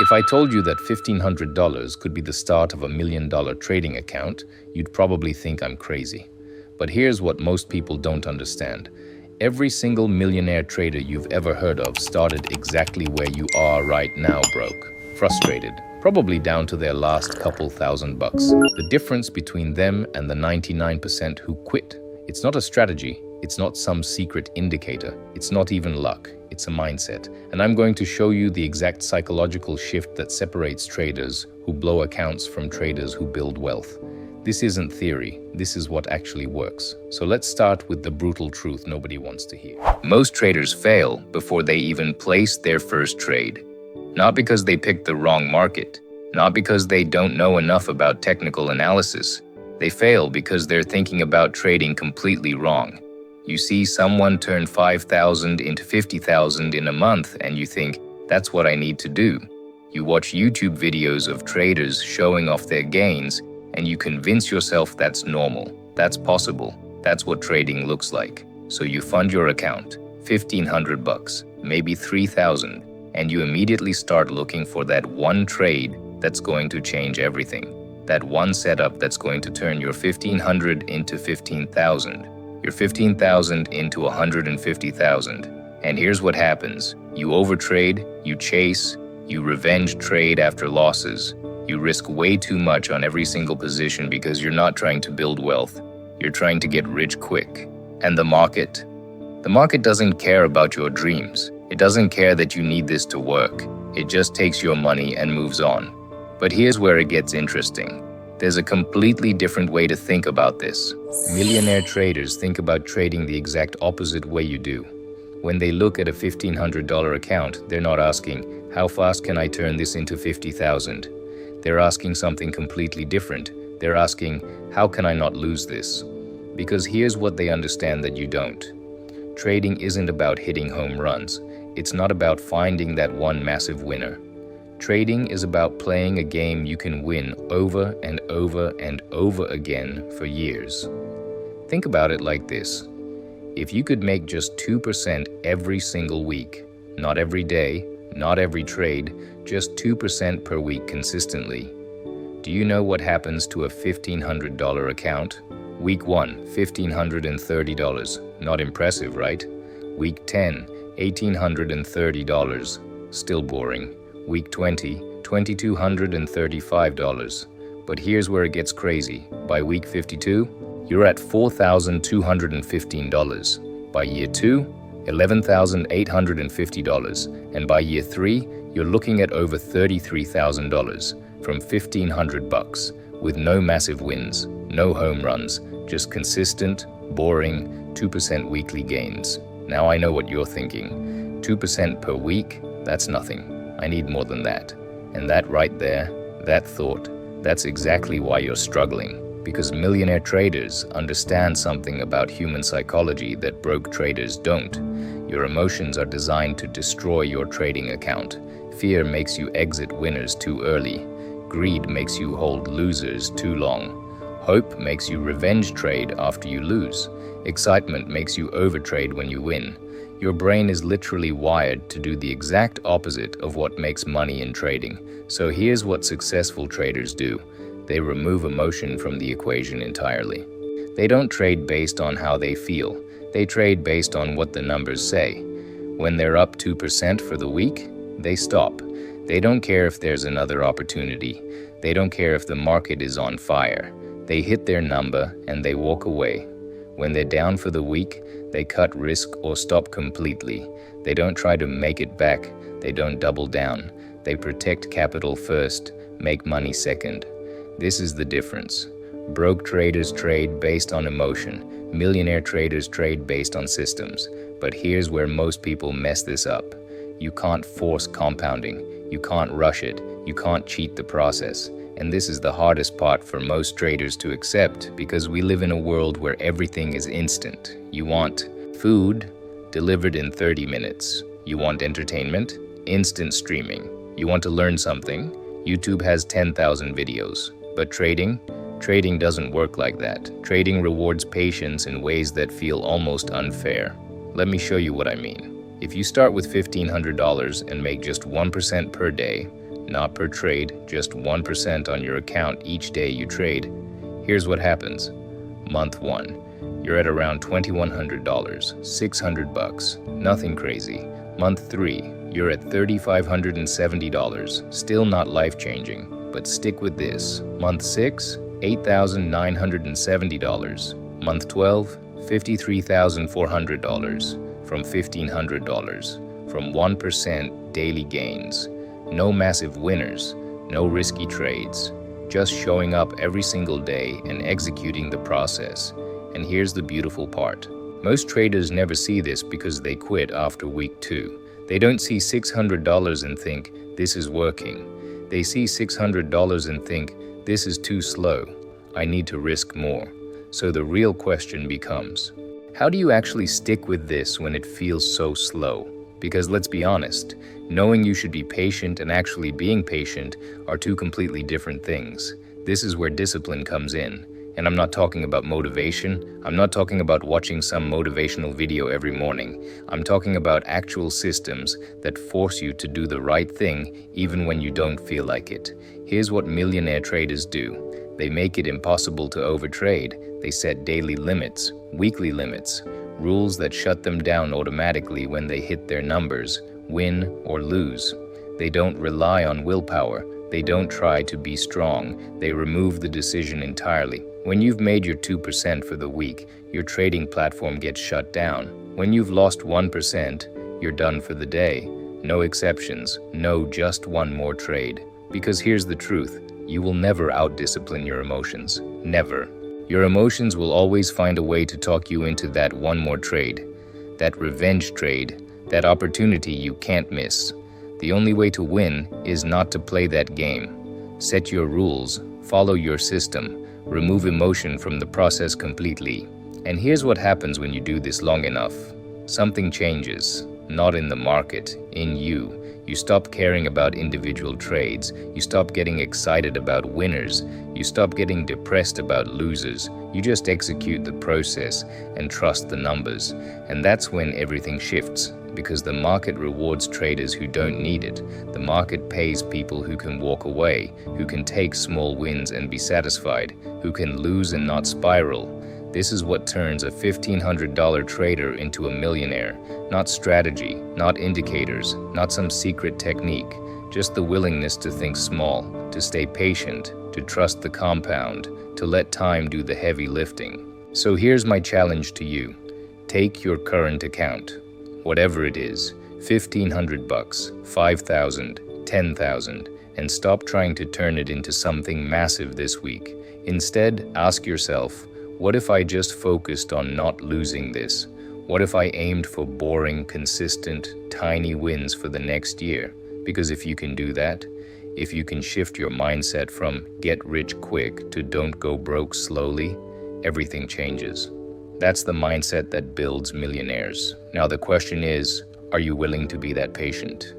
If I told you that $1,500 could be the start of $1 million trading account, you'd probably think I'm crazy. But here's what most people don't understand. Every single millionaire trader you've ever heard of started exactly where you are right now, broke, frustrated, probably down to their last couple $1,000. The difference between them and the 99% who quit, it's not a strategy, it's not some secret indicator, it's not even luck, it's a mindset. And I'm going to show you the exact psychological shift that separates traders who blow accounts from traders who build wealth. This isn't theory, this is what actually works. So let's start with the brutal truth nobody wants to hear. Most traders fail before they even place their first trade. Not because they picked the wrong market, not because they don't know enough about technical analysis. They fail because they're thinking about trading completely wrong. You see someone turn 5,000 into 50,000 in a month and you think, that's what I need to do. You watch YouTube videos of traders showing off their gains and you convince yourself that's normal, that's possible, that's what trading looks like. So you fund your account, $1,500, maybe 3,000, and you immediately start looking for that one trade that's going to change everything. That one setup that's going to turn your 1,500 into 15,000. Your 15,000 into 150,000. And here's what happens. You overtrade, you chase, you revenge trade after losses. You risk way too much on every single position because you're not trying to build wealth. You're trying to get rich quick. And the market? The market doesn't care about your dreams. It doesn't care that you need this to work. It just takes your money and moves on. But here's where it gets interesting. There's a completely different way to think about this. Millionaire traders think about trading the exact opposite way you do. When they look at a $1,500 account, they're not asking, how fast can I turn this into 50,000? They're asking something completely different. They're asking, how can I not lose this? Because here's what they understand that you don't. Trading isn't about hitting home runs. It's not about finding that one massive winner. Trading is about playing a game you can win over and over and over again for years. Think about it like this. If you could make just 2% every single week, not every day, not every trade, just 2% per week consistently, do you know what happens to a $1,500 account? Week 1, $1,530. Not impressive, right? Week 10, $1,830. Still boring. Week 20, $2,235. But here's where it gets crazy. By week 52, you're at $4,215. By year 2, $11,850. And by year 3, you're looking at over $33,000 from $1,500 with no massive wins, no home runs, just consistent, boring 2% weekly gains. Now I know what you're thinking. 2% per week, that's nothing. I need more than that. And that right there, that thought, that's exactly why you're struggling. Because millionaire traders understand something about human psychology that broke traders don't. Your emotions are designed to destroy your trading account. Fear makes you exit winners too early. Greed makes you hold losers too long. Hope makes you revenge trade after you lose. Excitement makes you overtrade when you win. Your brain is literally wired to do the exact opposite of what makes money in trading. So here's what successful traders do. They remove emotion from the equation entirely. They don't trade based on how they feel. They trade based on what the numbers say. When they're up 2% for the week, they stop. They don't care if there's another opportunity. They don't care if the market is on fire. They hit their number and they walk away. When they're down for the week, they cut risk or stop completely. They don't try to make it back. They don't double down. They protect capital first, make money second. This is the difference. Broke traders trade based on emotion. Millionaire traders trade based on systems. But here's where most people mess this up. You can't force compounding. You can't rush it. You can't cheat the process. And this is the hardest part for most traders to accept because we live in a world where everything is instant. You want food delivered in 30 minutes. You want entertainment, instant streaming. You want to learn something, YouTube has 10,000 videos. But trading doesn't work like that. Trading rewards patience in ways that feel almost unfair. Let me show you what I mean. If you start with $1,500 and make just 1% per day, not per trade, just 1% on your account each day you trade. Here's what happens. Month 1, you're at around $2,100, $600, nothing crazy. Month 3, you're at $3,570, still not life-changing, but stick with this. Month 6, $8,970. Month 12, $53,400 from $1,500, from 1% daily gains. No massive winners, no risky trades, just showing up every single day and executing the process. And here's the beautiful part. Most traders never see this because they quit after week 2. They don't see $600 and think, this is working. They see $600 and think, this is too slow. I need to risk more. So the real question becomes, how do you actually stick with this when it feels so slow? Because let's be honest, knowing you should be patient and actually being patient are two completely different things. This is where discipline comes in. And I'm not talking about motivation. I'm not talking about watching some motivational video every morning. I'm talking about actual systems that force you to do the right thing even when you don't feel like it. Here's what millionaire traders do. They make it impossible to overtrade. They set daily limits, weekly limits, rules that shut them down automatically when they hit their numbers, win or lose. They don't rely on willpower. They don't try to be strong. They remove the decision entirely. When you've made your 2% for the week, your trading platform gets shut down. When you've lost 1%, you're done for the day. No exceptions, no just one more trade. Because here's the truth, you will never out-discipline your emotions. Never. Your emotions will always find a way to talk you into that one more trade, that revenge trade, that opportunity you can't miss. The only way to win is not to play that game. Set your rules, follow your system, remove emotion from the process completely. And here's what happens when you do this long enough. Something changes, not in the market, in you. You stop caring about individual trades. You stop getting excited about winners. You stop getting depressed about losers. You just execute the process and trust the numbers. And that's when everything shifts. Because the market rewards traders who don't need it. The market pays people who can walk away, who can take small wins and be satisfied, who can lose and not spiral. This is what turns a $1,500 trader into a millionaire. Not strategy, not indicators, not some secret technique, just the willingness to think small, to stay patient, to trust the compound, to let time do the heavy lifting. So here's my challenge to you. Take your current account. Whatever it is, $1,500, $5,000, $10,000, and stop trying to turn it into something massive this week. Instead, ask yourself, what if I just focused on not losing this? What if I aimed for boring, consistent, tiny wins for the next year? Because if you can do that, if you can shift your mindset from get rich quick to don't go broke slowly, everything changes. That's the mindset that builds millionaires. Now the question is, are you willing to be that patient?